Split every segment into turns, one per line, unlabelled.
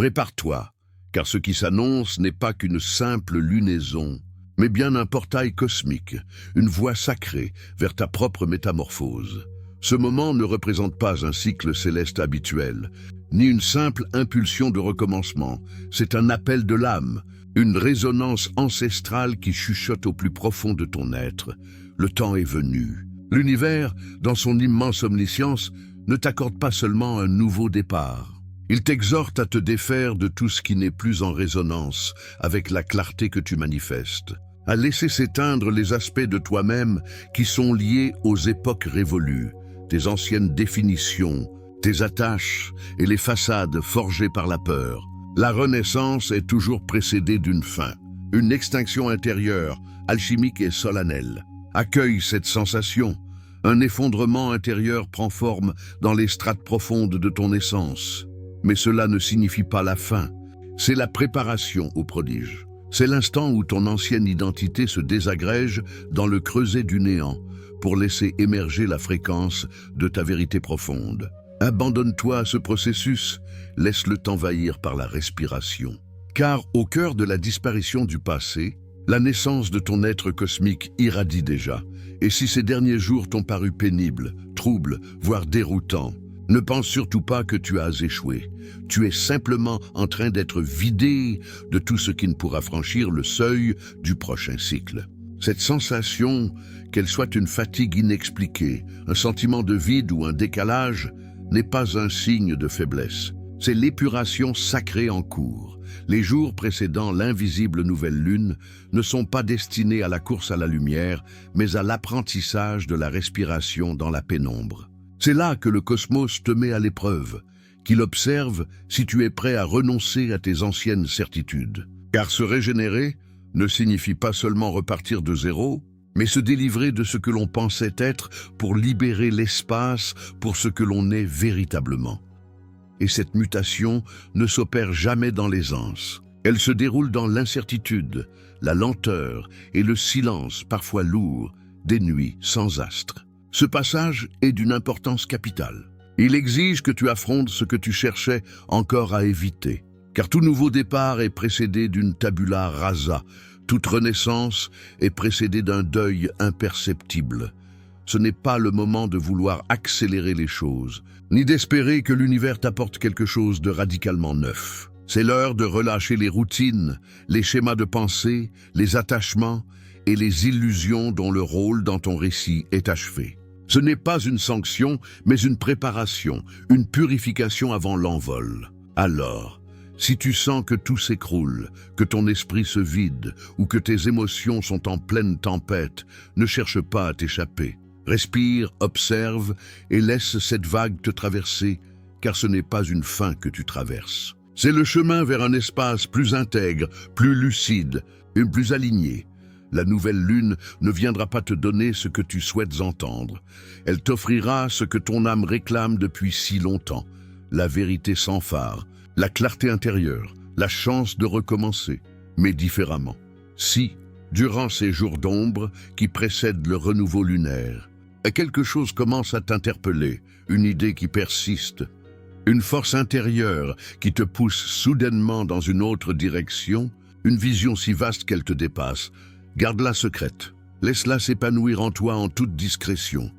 Prépare-toi, car ce qui s'annonce n'est pas qu'une simple lunaison, mais bien un portail cosmique, une voie sacrée vers ta propre métamorphose. Ce moment ne représente pas un cycle céleste habituel, ni une simple impulsion de recommencement. C'est un appel de l'âme, une résonance ancestrale qui chuchote au plus profond de ton être. Le temps est venu. L'univers, dans son immense omniscience, ne t'accorde pas seulement un nouveau départ. Il t'exhorte à te défaire de tout ce qui n'est plus en résonance avec la clarté que tu manifestes, à laisser s'éteindre les aspects de toi-même qui sont liés aux époques révolues, tes anciennes définitions, tes attaches et les façades forgées par la peur. La renaissance est toujours précédée d'une fin, une extinction intérieure, alchimique et solennelle. Accueille cette sensation. Un effondrement intérieur prend forme dans les strates profondes de ton essence. Mais cela ne signifie pas la fin. C'est la préparation au prodige. C'est l'instant où ton ancienne identité se désagrège dans le creuset du néant pour laisser émerger la fréquence de ta vérité profonde. Abandonne-toi à ce processus, laisse-le t'envahir par la respiration. Car au cœur de la disparition du passé, la naissance de ton être cosmique irradie déjà. Et si ces derniers jours t'ont paru pénibles, troubles, voire déroutants, ne pense surtout pas que tu as échoué. Tu es simplement en train d'être vidé de tout ce qui ne pourra franchir le seuil du prochain cycle. Cette sensation, qu'elle soit une fatigue inexpliquée, un sentiment de vide ou un décalage, n'est pas un signe de faiblesse. C'est l'épuration sacrée en cours. Les jours précédant l'invisible nouvelle lune ne sont pas destinés à la course à la lumière, mais à l'apprentissage de la respiration dans la pénombre. C'est là que le cosmos te met à l'épreuve, qu'il observe si tu es prêt à renoncer à tes anciennes certitudes. Car se régénérer ne signifie pas seulement repartir de zéro, mais se délivrer de ce que l'on pensait être pour libérer l'espace pour ce que l'on est véritablement. Et cette mutation ne s'opère jamais dans l'aisance. Elle se déroule dans l'incertitude, la lenteur et le silence parfois lourd des nuits sans astres. Ce passage est d'une importance capitale. Il exige que tu affrontes ce que tu cherchais encore à éviter. Car tout nouveau départ est précédé d'une tabula rasa. Toute renaissance est précédée d'un deuil imperceptible. Ce n'est pas le moment de vouloir accélérer les choses, ni d'espérer que l'univers t'apporte quelque chose de radicalement neuf. C'est l'heure de relâcher les routines, les schémas de pensée, les attachements et les illusions dont le rôle dans ton récit est achevé. Ce n'est pas une sanction, mais une préparation, une purification avant l'envol. Alors, si tu sens que tout s'écroule, que ton esprit se vide ou que tes émotions sont en pleine tempête, ne cherche pas à t'échapper. Respire, observe et laisse cette vague te traverser, car ce n'est pas une fin que tu traverses. C'est le chemin vers un espace plus intègre, plus lucide et plus aligné. La nouvelle lune ne viendra pas te donner ce que tu souhaites entendre. Elle t'offrira ce que ton âme réclame depuis si longtemps, la vérité sans phare, la clarté intérieure, la chance de recommencer, mais différemment. Si, durant ces jours d'ombre qui précèdent le renouveau lunaire, quelque chose commence à t'interpeller, une idée qui persiste, une force intérieure qui te pousse soudainement dans une autre direction, une vision si vaste qu'elle te dépasse, garde-la secrète. Laisse-la s'épanouir en toi en toute discrétion,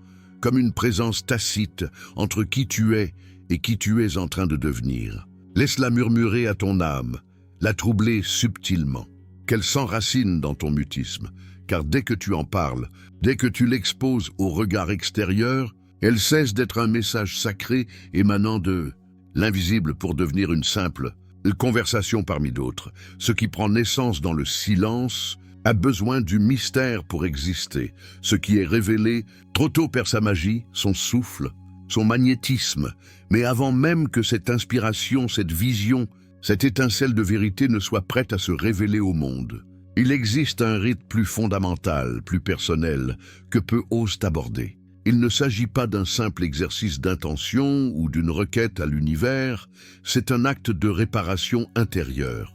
comme une présence tacite entre qui tu es et qui tu es en train de devenir. Laisse-la murmurer à ton âme, la troubler subtilement, qu'elle s'enracine dans ton mutisme, car dès que tu en parles, dès que tu l'exposes au regard extérieur, elle cesse d'être un message sacré émanant de l'invisible pour devenir une simple conversation parmi d'autres. Ce qui prend naissance dans le silence a besoin du mystère pour exister. Ce qui est révélé trop tôt perd sa magie, son souffle, son magnétisme. Mais avant même que cette inspiration, cette vision, cette étincelle de vérité ne soit prête à se révéler au monde, il existe un rite plus fondamental, plus personnel, que peu osent aborder. Il ne s'agit pas d'un simple exercice d'intention ou d'une requête à l'univers, c'est un acte de réparation intérieure.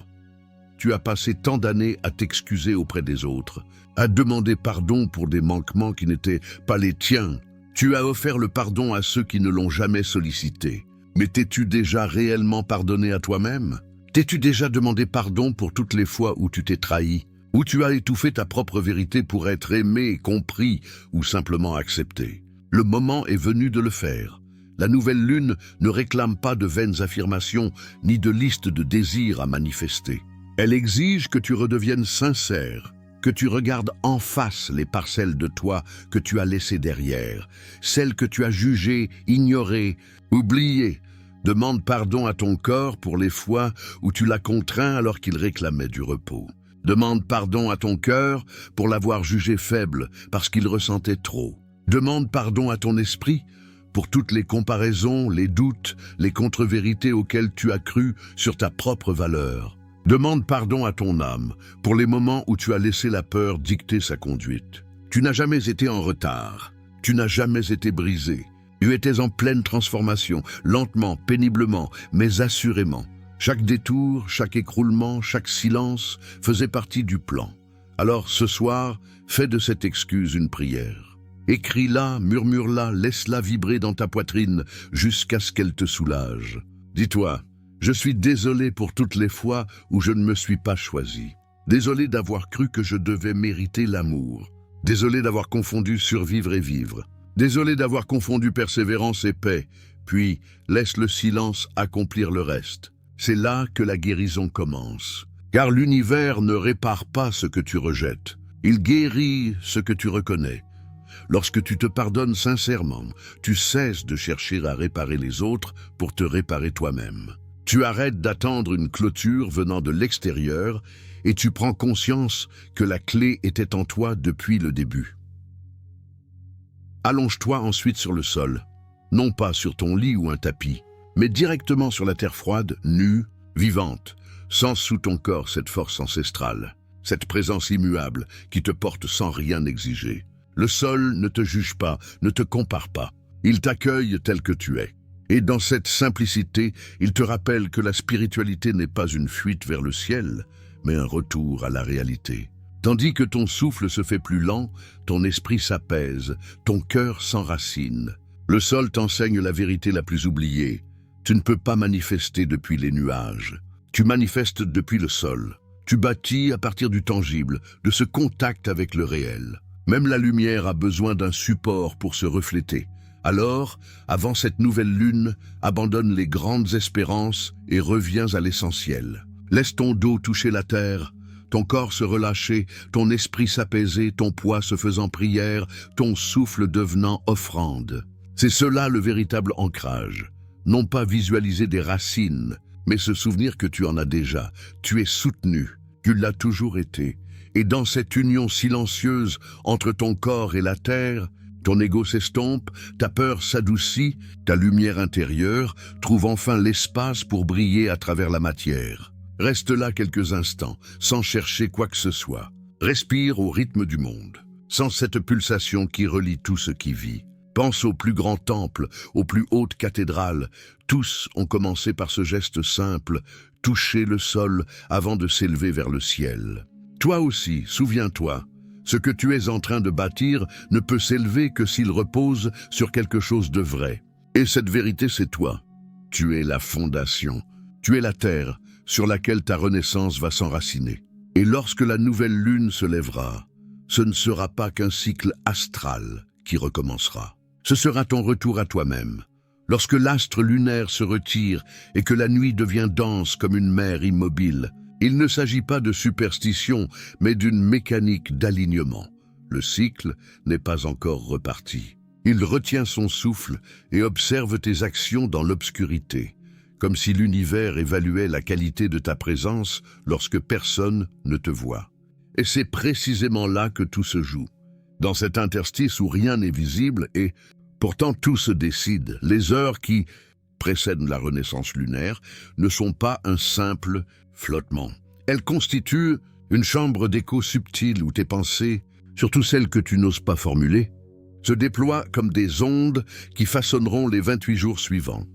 Tu as passé tant d'années à t'excuser auprès des autres, à demander pardon pour des manquements qui n'étaient pas les tiens. Tu as offert le pardon à ceux qui ne l'ont jamais sollicité. Mais t'es-tu déjà réellement pardonné à toi-même? T'es-tu déjà demandé pardon pour toutes les fois où tu t'es trahi, où tu as étouffé ta propre vérité pour être aimé, compris ou simplement accepté? Le moment est venu de le faire. La nouvelle lune ne réclame pas de vaines affirmations ni de listes de désirs à manifester. Elle exige que tu redeviennes sincère, que tu regardes en face les parcelles de toi que tu as laissées derrière, celles que tu as jugées, ignorées, oubliées. Demande pardon à ton corps pour les fois où tu l'as contraint alors qu'il réclamait du repos. Demande pardon à ton cœur pour l'avoir jugé faible parce qu'il ressentait trop. Demande pardon à ton esprit pour toutes les comparaisons, les doutes, les contre-vérités auxquelles tu as cru sur ta propre valeur. Demande pardon à ton âme pour les moments où tu as laissé la peur dicter sa conduite. Tu n'as jamais été en retard, tu n'as jamais été brisé. Tu étais en pleine transformation, lentement, péniblement, mais assurément. Chaque détour, chaque écroulement, chaque silence faisait partie du plan. Alors ce soir, fais de cette excuse une prière. Écris-la, murmure-la, laisse-la vibrer dans ta poitrine jusqu'à ce qu'elle te soulage. Dis-toi, je suis désolé pour toutes les fois où je ne me suis pas choisi. Désolé d'avoir cru que je devais mériter l'amour. Désolé d'avoir confondu survivre et vivre. Désolé d'avoir confondu persévérance et paix, puis laisse le silence accomplir le reste. C'est là que la guérison commence. Car l'univers ne répare pas ce que tu rejettes. Il guérit ce que tu reconnais. Lorsque tu te pardonnes sincèrement, tu cesses de chercher à réparer les autres pour te réparer toi-même. Tu arrêtes d'attendre une clôture venant de l'extérieur et tu prends conscience que la clé était en toi depuis le début. Allonge-toi ensuite sur le sol, non pas sur ton lit ou un tapis, mais directement sur la terre froide, nue, vivante. Sens sous ton corps cette force ancestrale, cette présence immuable qui te porte sans rien exiger. Le sol ne te juge pas, ne te compare pas. Il t'accueille tel que tu es. Et dans cette simplicité, il te rappelle que la spiritualité n'est pas une fuite vers le ciel, mais un retour à la réalité. Tandis que ton souffle se fait plus lent, ton esprit s'apaise, ton cœur s'enracine. Le sol t'enseigne la vérité la plus oubliée. Tu ne peux pas manifester depuis les nuages. Tu manifestes depuis le sol. Tu bâtis à partir du tangible, de ce contact avec le réel. Même la lumière a besoin d'un support pour se refléter. Alors, avant cette nouvelle lune, abandonne les grandes espérances et reviens à l'essentiel. Laisse ton dos toucher la terre, ton corps se relâcher, ton esprit s'apaiser, ton poids se faisant prière, ton souffle devenant offrande. C'est cela le véritable ancrage. Non pas visualiser des racines, mais se souvenir que tu en as déjà. Tu es soutenu, tu l'as toujours été. Et dans cette union silencieuse entre ton corps et la terre, ton ego s'estompe, ta peur s'adoucit, ta lumière intérieure trouve enfin l'espace pour briller à travers la matière. Reste là quelques instants, sans chercher quoi que ce soit. Respire au rythme du monde, sans cette pulsation qui relie tout ce qui vit. Pense aux plus grands temples, aux plus hautes cathédrales. Tous ont commencé par ce geste simple, toucher le sol avant de s'élever vers le ciel. Toi aussi, souviens-toi, ce que tu es en train de bâtir ne peut s'élever que s'il repose sur quelque chose de vrai. Et cette vérité, c'est toi. Tu es la fondation. Tu es la terre sur laquelle ta renaissance va s'enraciner. Et lorsque la nouvelle lune se lèvera, ce ne sera pas qu'un cycle astral qui recommencera. Ce sera ton retour à toi-même. Lorsque l'astre lunaire se retire et que la nuit devient dense comme une mer immobile, il ne s'agit pas de superstition, mais d'une mécanique d'alignement. Le cycle n'est pas encore reparti. Il retient son souffle et observe tes actions dans l'obscurité, comme si l'univers évaluait la qualité de ta présence lorsque personne ne te voit. Et c'est précisément là que tout se joue, dans cet interstice où rien n'est visible et pourtant tout se décide. Les heures qui précèdent la renaissance lunaire ne sont pas un simple flottement. Elles constituent une chambre d'écho subtile où tes pensées, surtout celles que tu n'oses pas formuler, se déploient comme des ondes qui façonneront les 28 jours suivants.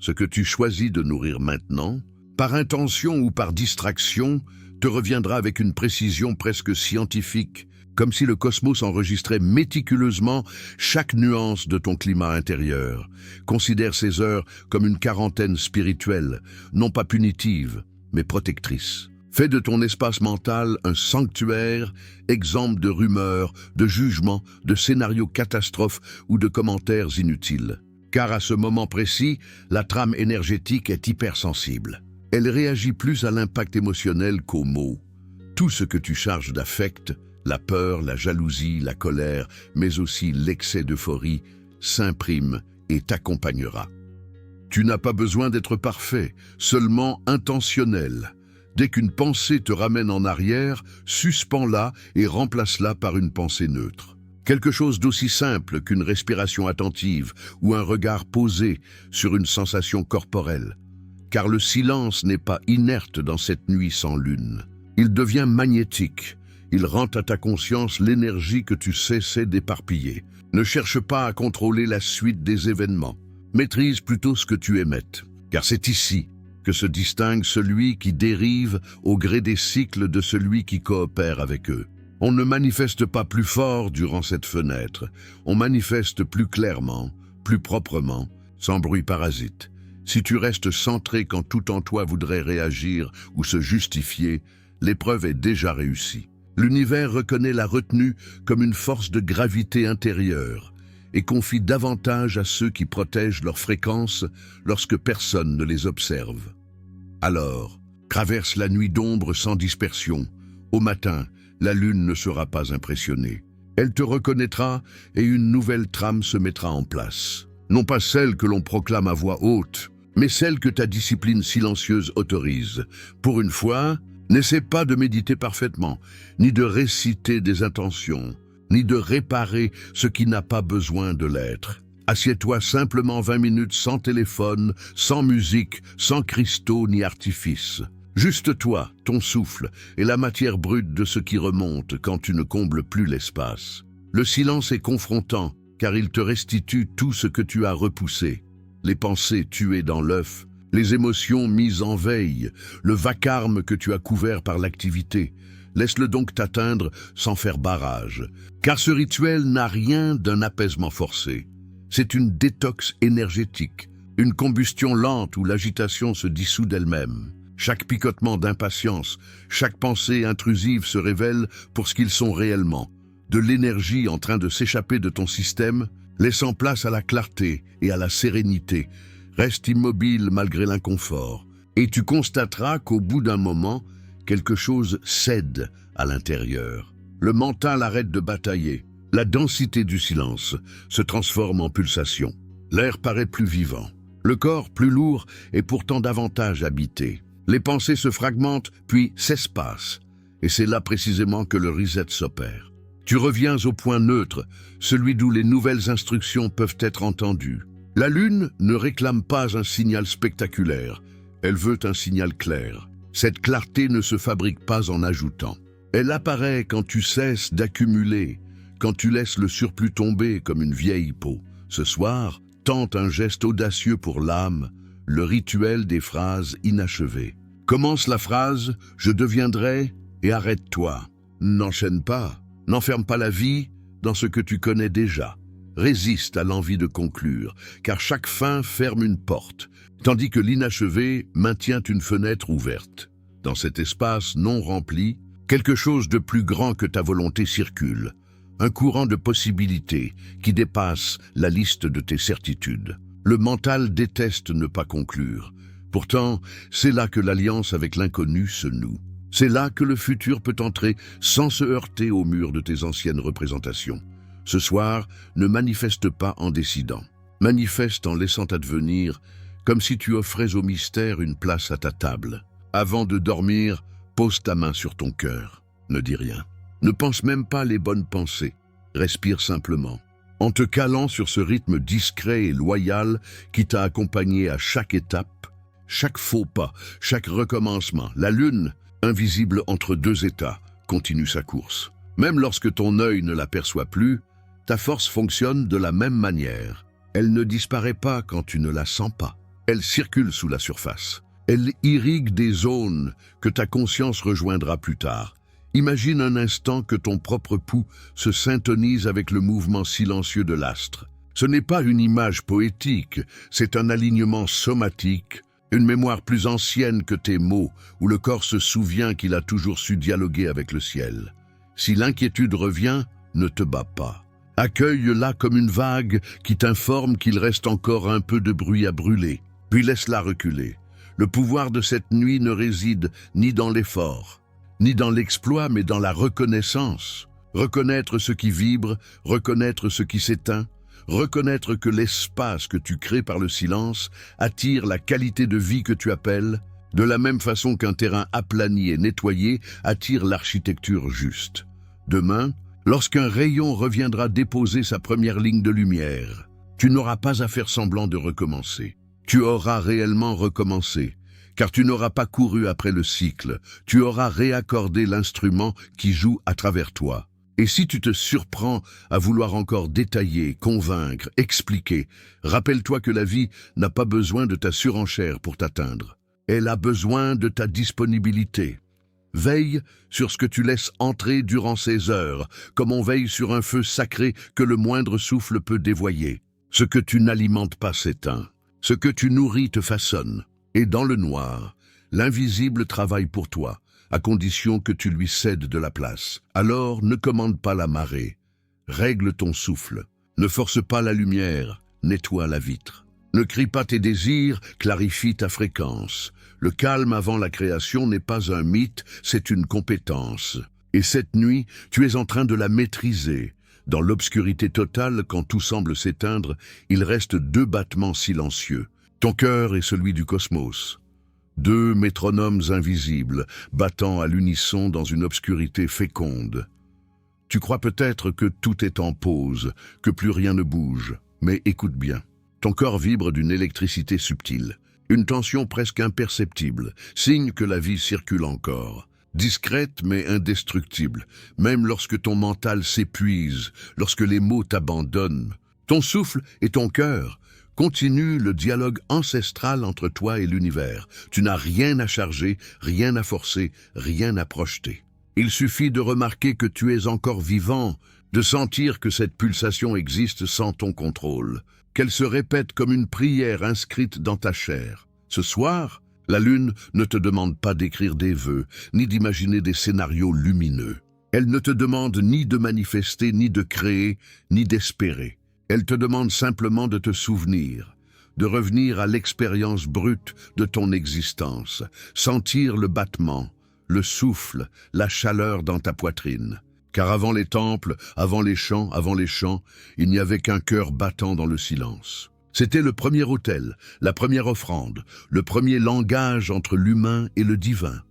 Ce que tu choisis de nourrir maintenant, par intention ou par distraction, te reviendra avec une précision presque scientifique, comme si le cosmos enregistrait méticuleusement chaque nuance de ton climat intérieur. Considère ces heures comme une quarantaine spirituelle, non pas punitive, mais protectrice. Fais de ton espace mental un sanctuaire, exempt de rumeurs, de jugements, de scénarios catastrophes ou de commentaires inutiles. Car à ce moment précis, la trame énergétique est hypersensible. Elle réagit plus à l'impact émotionnel qu'aux mots. Tout ce que tu charges d'affect, la peur, la jalousie, la colère, mais aussi l'excès d'euphorie, s'imprime et t'accompagnera. Tu n'as pas besoin d'être parfait, seulement intentionnel. Dès qu'une pensée te ramène en arrière, suspends-la et remplace-la par une pensée neutre. Quelque chose d'aussi simple qu'une respiration attentive ou un regard posé sur une sensation corporelle. Car le silence n'est pas inerte dans cette nuit sans lune. Il devient magnétique. Il rend à ta conscience l'énergie que tu cessais d'éparpiller. Ne cherche pas à contrôler la suite des événements. Maîtrise plutôt ce que tu émettes. Car c'est ici que se distingue celui qui dérive au gré des cycles de celui qui coopère avec eux. On ne manifeste pas plus fort durant cette fenêtre, on manifeste plus clairement, plus proprement, sans bruit parasite. Si tu restes centré quand tout en toi voudrait réagir ou se justifier, l'épreuve est déjà réussie. L'univers reconnaît la retenue comme une force de gravité intérieure et confie davantage à ceux qui protègent leur fréquence lorsque personne ne les observe. Alors, traverse la nuit d'ombre sans dispersion. Au matin, la lune ne sera pas impressionnée. Elle te reconnaîtra et une nouvelle trame se mettra en place. Non pas celle que l'on proclame à voix haute, mais celle que ta discipline silencieuse autorise. Pour une fois, n'essaie pas de méditer parfaitement, ni de réciter des intentions, ni de réparer ce qui n'a pas besoin de l'être. Assieds-toi simplement 20 minutes sans téléphone, sans musique, sans cristaux ni artifices. Juste toi, ton souffle et la matière brute de ce qui remonte quand tu ne combles plus l'espace. Le silence est confrontant, car il te restitue tout ce que tu as repoussé. Les pensées tuées dans l'œuf, les émotions mises en veille, le vacarme que tu as couvert par l'activité. Laisse-le donc t'atteindre sans faire barrage, car ce rituel n'a rien d'un apaisement forcé. C'est une détox énergétique, une combustion lente où l'agitation se dissout d'elle-même. Chaque picotement d'impatience, chaque pensée intrusive se révèle pour ce qu'ils sont réellement. De l'énergie en train de s'échapper de ton système, laissant place à la clarté et à la sérénité. Reste immobile malgré l'inconfort, et tu constateras qu'au bout d'un moment, quelque chose cède à l'intérieur. Le mental arrête de batailler. La densité du silence se transforme en pulsation. L'air paraît plus vivant. Le corps plus lourd et pourtant davantage habité. Les pensées se fragmentent puis s'espacent. Et c'est là précisément que le reset s'opère. Tu reviens au point neutre, celui d'où les nouvelles instructions peuvent être entendues. La lune ne réclame pas un signal spectaculaire. Elle veut un signal clair. Cette clarté ne se fabrique pas en ajoutant. Elle apparaît quand tu cesses d'accumuler, quand tu laisses le surplus tomber comme une vieille peau. Ce soir, tente un geste audacieux pour l'âme, le rituel des phrases inachevées. Commence la phrase « Je deviendrai » et arrête-toi. N'enchaîne pas, n'enferme pas la vie dans ce que tu connais déjà. Résiste à l'envie de conclure, car chaque fin ferme une porte, tandis que l'inachevé maintient une fenêtre ouverte. Dans cet espace non rempli, quelque chose de plus grand que ta volonté circule, un courant de possibilités qui dépasse la liste de tes certitudes. Le mental déteste ne pas conclure. Pourtant, c'est là que l'alliance avec l'inconnu se noue. C'est là que le futur peut entrer sans se heurter au mur de tes anciennes représentations. Ce soir, ne manifeste pas en décidant. Manifeste en laissant advenir, comme si tu offrais au mystère une place à ta table. Avant de dormir, pose ta main sur ton cœur. Ne dis rien. Ne pense même pas les bonnes pensées. Respire simplement. En te calant sur ce rythme discret et loyal qui t'a accompagné à chaque étape, chaque faux pas, chaque recommencement, la lune, invisible entre deux états, continue sa course. Même lorsque ton œil ne l'aperçoit plus, ta force fonctionne de la même manière. Elle ne disparaît pas quand tu ne la sens pas. Elle circule sous la surface. Elle irrigue des zones que ta conscience rejoindra plus tard. Imagine un instant que ton propre pouls se syntonise avec le mouvement silencieux de l'astre. Ce n'est pas une image poétique, c'est un alignement somatique, Une mémoire plus ancienne que tes mots, où le corps se souvient qu'il a toujours su dialoguer avec le ciel. Si l'inquiétude revient, ne te bats pas. Accueille-la comme une vague qui t'informe qu'il reste encore un peu de bruit à brûler, puis laisse-la reculer. Le pouvoir de cette nuit ne réside ni dans l'effort, ni dans l'exploit, mais dans la reconnaissance. Reconnaître ce qui vibre, reconnaître ce qui s'éteint, reconnaître que l'espace que tu crées par le silence attire la qualité de vie que tu appelles, de la même façon qu'un terrain aplani et nettoyé attire l'architecture juste. Demain, lorsqu'un rayon reviendra déposer sa première ligne de lumière, tu n'auras pas à faire semblant de recommencer. Tu auras réellement recommencé, car tu n'auras pas couru après le cycle, tu auras réaccordé l'instrument qui joue à travers toi. Et si tu te surprends à vouloir encore détailler, convaincre, expliquer, rappelle-toi que la vie n'a pas besoin de ta surenchère pour t'atteindre. Elle a besoin de ta disponibilité. Veille sur ce que tu laisses entrer durant ces heures, comme on veille sur un feu sacré que le moindre souffle peut dévoyer. Ce que tu n'alimentes pas s'éteint. Ce que tu nourris te façonne. Et dans le noir, l'invisible travaille pour toi, à condition que tu lui cèdes de la place. Alors ne commande pas la marée. Règle ton souffle. Ne force pas la lumière. Nettoie la vitre. Ne crie pas tes désirs, clarifie ta fréquence. Le calme avant la création n'est pas un mythe, c'est une compétence. Et cette nuit, tu es en train de la maîtriser. Dans l'obscurité totale, quand tout semble s'éteindre, il reste deux battements silencieux. Ton cœur et celui du cosmos. Deux métronomes invisibles, battant à l'unisson dans une obscurité féconde. Tu crois peut-être que tout est en pause, que plus rien ne bouge, mais écoute bien. Ton corps vibre d'une électricité subtile, une tension presque imperceptible, signe que la vie circule encore. Discrète mais indestructible, même lorsque ton mental s'épuise, lorsque les mots t'abandonnent. Ton souffle et ton cœur continuent le dialogue ancestral entre toi et l'univers. Tu n'as rien à charger, rien à forcer, rien à projeter. Il suffit de remarquer que tu es encore vivant, de sentir que cette pulsation existe sans ton contrôle, qu'elle se répète comme une prière inscrite dans ta chair. Ce soir, la lune ne te demande pas d'écrire des vœux, ni d'imaginer des scénarios lumineux. Elle ne te demande ni de manifester, ni de créer, ni d'espérer. Elle te demande simplement de te souvenir, de revenir à l'expérience brute de ton existence, sentir le battement, le souffle, la chaleur dans ta poitrine. Car avant les temples, avant les chants, il n'y avait qu'un cœur battant dans le silence. C'était le premier autel, la première offrande, le premier langage entre l'humain et le divin.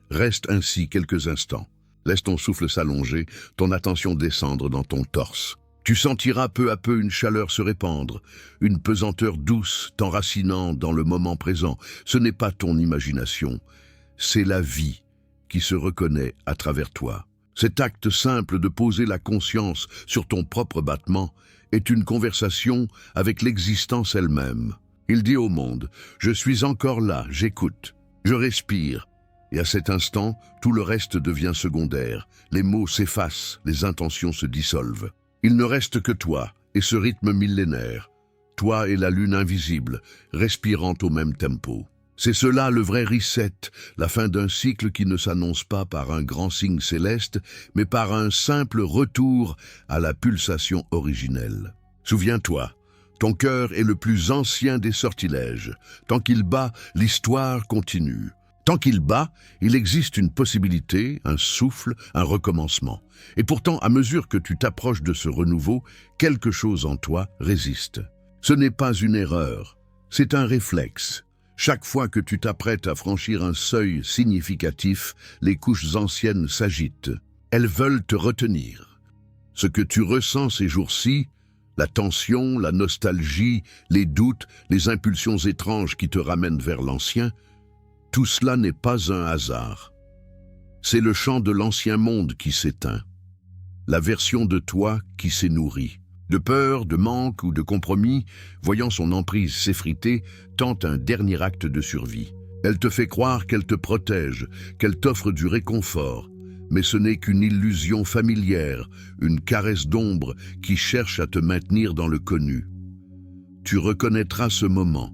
Reste ainsi quelques instants. Laisse ton souffle s'allonger, ton attention descendre dans ton torse. Tu sentiras peu à peu une chaleur se répandre, une pesanteur douce t'enracinant dans le moment présent. Ce n'est pas ton imagination, c'est la vie qui se reconnaît à travers toi. Cet acte simple de poser la conscience sur ton propre battement est une conversation avec l'existence elle-même. Il dit au monde, « Je suis encore là, j'écoute, je respire. » Et à cet instant, tout le reste devient secondaire. Les mots s'effacent, les intentions se dissolvent. Il ne reste que toi et ce rythme millénaire, toi et la lune invisible, respirant au même tempo. C'est cela le vrai reset, la fin d'un cycle qui ne s'annonce pas par un grand signe céleste, mais par un simple retour à la pulsation originelle. Souviens-toi, ton cœur est le plus ancien des sortilèges. Tant qu'il bat, l'histoire continue. Tant qu'il bat, il existe une possibilité, un souffle, un recommencement. Et pourtant, à mesure que tu t'approches de ce renouveau, quelque chose en toi résiste. Ce n'est pas une erreur, c'est un réflexe. Chaque fois que tu t'apprêtes à franchir un seuil significatif, les couches anciennes s'agitent. Elles veulent te retenir. Ce que tu ressens ces jours-ci, la tension, la nostalgie, les doutes, les impulsions étranges qui te ramènent vers l'ancien, tout cela n'est pas un hasard. C'est le chant de l'ancien monde qui s'éteint, la version de toi qui s'est nourrie. De peur, de manque ou de compromis, voyant son emprise s'effriter, tente un dernier acte de survie. Elle te fait croire qu'elle te protège, qu'elle t'offre du réconfort, mais ce n'est qu'une illusion familière, une caresse d'ombre qui cherche à te maintenir dans le connu. Tu reconnaîtras ce moment.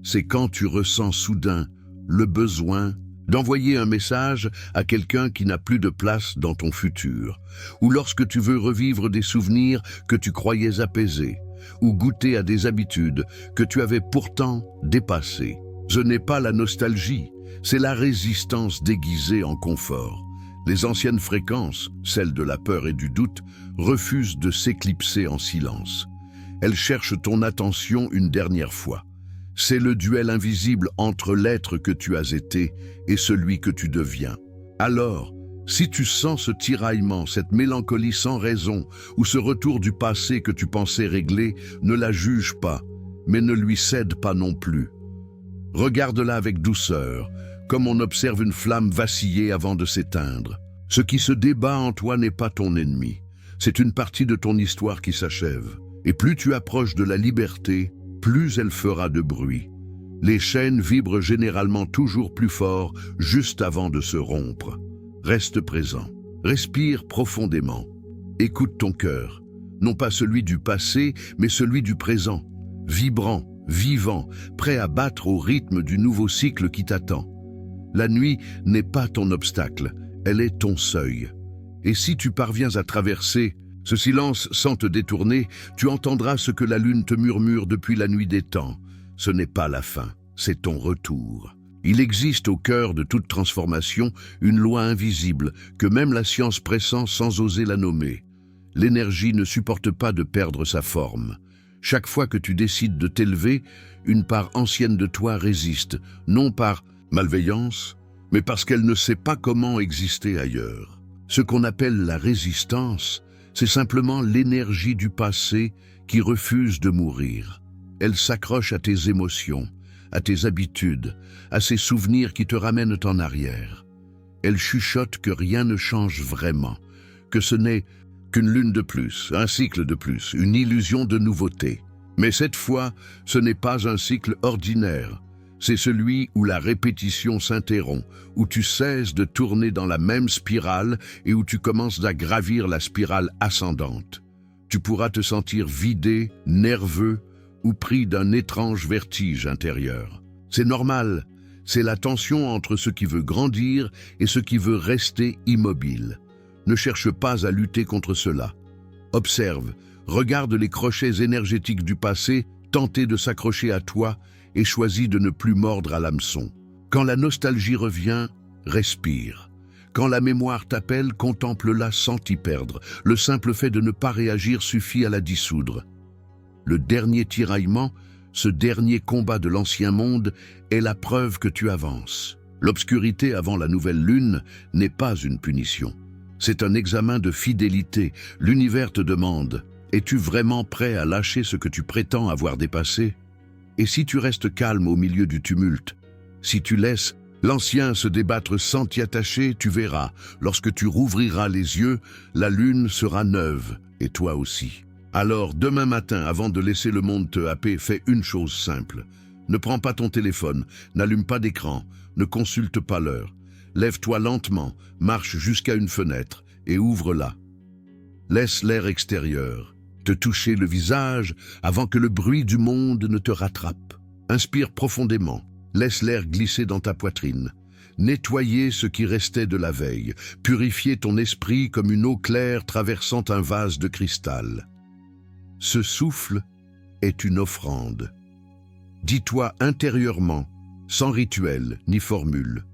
C'est quand tu ressens soudain le besoin d'envoyer un message à quelqu'un qui n'a plus de place dans ton futur, ou lorsque tu veux revivre des souvenirs que tu croyais apaisés, ou goûter à des habitudes que tu avais pourtant dépassées. Ce n'est pas la nostalgie, c'est la résistance déguisée en confort. Les anciennes fréquences, celles de la peur et du doute, refusent de s'éclipser en silence. Elles cherchent ton attention une dernière fois. C'est le duel invisible entre l'être que tu as été et celui que tu deviens. Alors, si tu sens ce tiraillement, cette mélancolie sans raison, ou ce retour du passé que tu pensais réglé, ne la juge pas, mais ne lui cède pas non plus. Regarde-la avec douceur, comme on observe une flamme vaciller avant de s'éteindre. Ce qui se débat en toi n'est pas ton ennemi, c'est une partie de ton histoire qui s'achève. Et plus tu approches de la liberté, plus elle fera de bruit. Les chaînes vibrent généralement toujours plus fort, juste avant de se rompre. Reste présent, respire profondément. Écoute ton cœur, non pas celui du passé, mais celui du présent. Vibrant, vivant, prêt à battre au rythme du nouveau cycle qui t'attend. La nuit n'est pas ton obstacle, elle est ton seuil. Et si tu parviens à traverser ce silence sans te détourner, tu entendras ce que la lune te murmure depuis la nuit des temps. Ce n'est pas la fin, c'est ton retour. Il existe au cœur de toute transformation une loi invisible que même la science pressent sans oser la nommer. L'énergie ne supporte pas de perdre sa forme. Chaque fois que tu décides de t'élever, une part ancienne de toi résiste, non par malveillance, mais parce qu'elle ne sait pas comment exister ailleurs. Ce qu'on appelle la résistance, c'est simplement l'énergie du passé qui refuse de mourir. Elle s'accroche à tes émotions, à tes habitudes, à ces souvenirs qui te ramènent en arrière. Elle chuchote que rien ne change vraiment, que ce n'est qu'une lune de plus, un cycle de plus, une illusion de nouveauté. Mais cette fois, ce n'est pas un cycle ordinaire. C'est celui où la répétition s'interrompt, où tu cesses de tourner dans la même spirale et où tu commences à gravir la spirale ascendante. Tu pourras te sentir vidé, nerveux ou pris d'un étrange vertige intérieur. C'est normal, c'est la tension entre ce qui veut grandir et ce qui veut rester immobile. Ne cherche pas à lutter contre cela. Observe, regarde les crochets énergétiques du passé tenter de s'accrocher à toi et choisis de ne plus mordre à l'hameçon. Quand la nostalgie revient, respire. Quand la mémoire t'appelle, contemple-la sans t'y perdre. Le simple fait de ne pas réagir suffit à la dissoudre. Le dernier tiraillement, ce dernier combat de l'ancien monde, est la preuve que tu avances. L'obscurité avant la nouvelle lune n'est pas une punition. C'est un examen de fidélité. L'univers te demande, es-tu vraiment prêt à lâcher ce que tu prétends avoir dépassé ? Et si tu restes calme au milieu du tumulte, si tu laisses l'ancien se débattre sans t'y attacher, tu verras, lorsque tu rouvriras les yeux, la lune sera neuve, et toi aussi. Alors, demain matin, avant de laisser le monde te happer, fais une chose simple. Ne prends pas ton téléphone, n'allume pas d'écran, ne consulte pas l'heure. Lève-toi lentement, marche jusqu'à une fenêtre et ouvre-la. Laisse l'air extérieur te toucher le visage avant que le bruit du monde ne te rattrape. Inspire profondément, laisse l'air glisser dans ta poitrine. Nettoyer ce qui restait de la veille, purifier ton esprit comme une eau claire traversant un vase de cristal. Ce souffle est une offrande. Dis-toi intérieurement, sans rituel ni formule,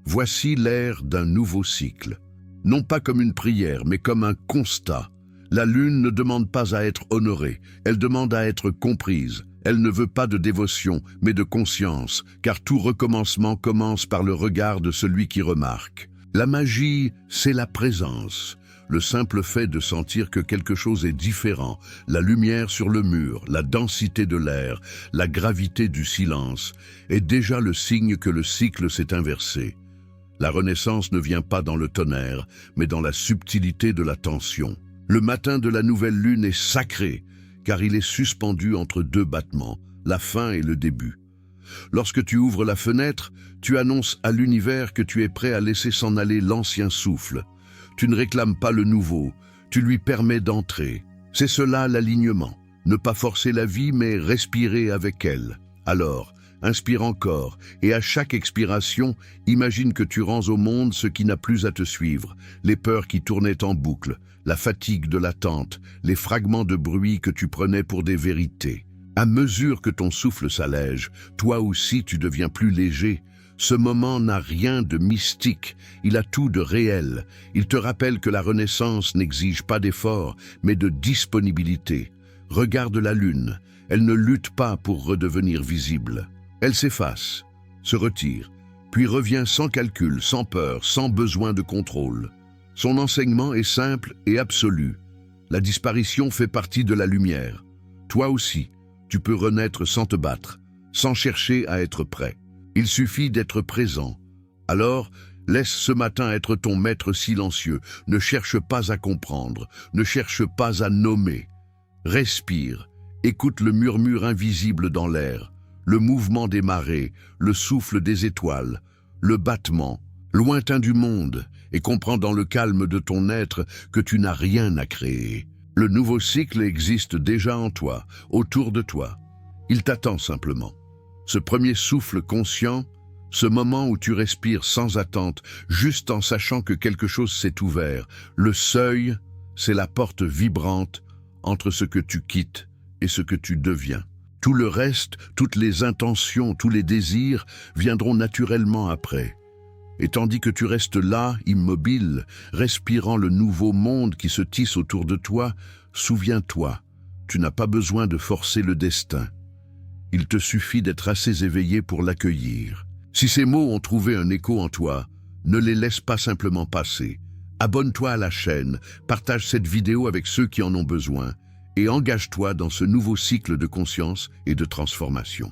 voici l'ère d'un nouveau cycle. Non pas comme une prière, mais comme un constat. La lune ne demande pas à être honorée, elle demande à être comprise. Elle ne veut pas de dévotion, mais de conscience, car tout recommencement commence par le regard de celui qui remarque. La magie, c'est la présence. Le simple fait de sentir que quelque chose est différent, la lumière sur le mur, la densité de l'air, la gravité du silence, est déjà le signe que le cycle s'est inversé. La renaissance ne vient pas dans le tonnerre, mais dans la subtilité de la tension. Le matin de la nouvelle lune est sacré, car il est suspendu entre deux battements, la fin et le début. Lorsque tu ouvres la fenêtre, tu annonces à l'univers que tu es prêt à laisser s'en aller l'ancien souffle. Tu ne réclames pas le nouveau, tu lui permets d'entrer. C'est cela l'alignement, ne pas forcer la vie mais respirer avec elle. Alors, inspire encore, et à chaque expiration, imagine que tu rends au monde ce qui n'a plus à te suivre, les peurs qui tournaient en boucle, la fatigue de l'attente, les fragments de bruit que tu prenais pour des vérités. À mesure que ton souffle s'allège, toi aussi tu deviens plus léger. Ce moment n'a rien de mystique, il a tout de réel. Il te rappelle que la renaissance n'exige pas d'effort, mais de disponibilité. Regarde la lune, elle ne lutte pas pour redevenir visible. Elle s'efface, se retire, puis revient sans calcul, sans peur, sans besoin de contrôle. Son enseignement est simple et absolu. La disparition fait partie de la lumière. Toi aussi, tu peux renaître sans te battre, sans chercher à être prêt. Il suffit d'être présent. Alors, laisse ce matin être ton maître silencieux. Ne cherche pas à comprendre, ne cherche pas à nommer. Respire, écoute le murmure invisible dans l'air, le mouvement des marées, le souffle des étoiles, le battement, lointain du monde, et comprends dans le calme de ton être que tu n'as rien à créer. Le nouveau cycle existe déjà en toi, autour de toi. Il t'attend simplement. Ce premier souffle conscient, ce moment où tu respires sans attente, juste en sachant que quelque chose s'est ouvert. Le seuil, c'est la porte vibrante entre ce que tu quittes et ce que tu deviens. Tout le reste, toutes les intentions, tous les désirs viendront naturellement après. Et tandis que tu restes là, immobile, respirant le nouveau monde qui se tisse autour de toi, souviens-toi, tu n'as pas besoin de forcer le destin. Il te suffit d'être assez éveillé pour l'accueillir. Si ces mots ont trouvé un écho en toi, ne les laisse pas simplement passer. Abonne-toi à la chaîne, partage cette vidéo avec ceux qui en ont besoin et engage-toi dans ce nouveau cycle de conscience et de transformation.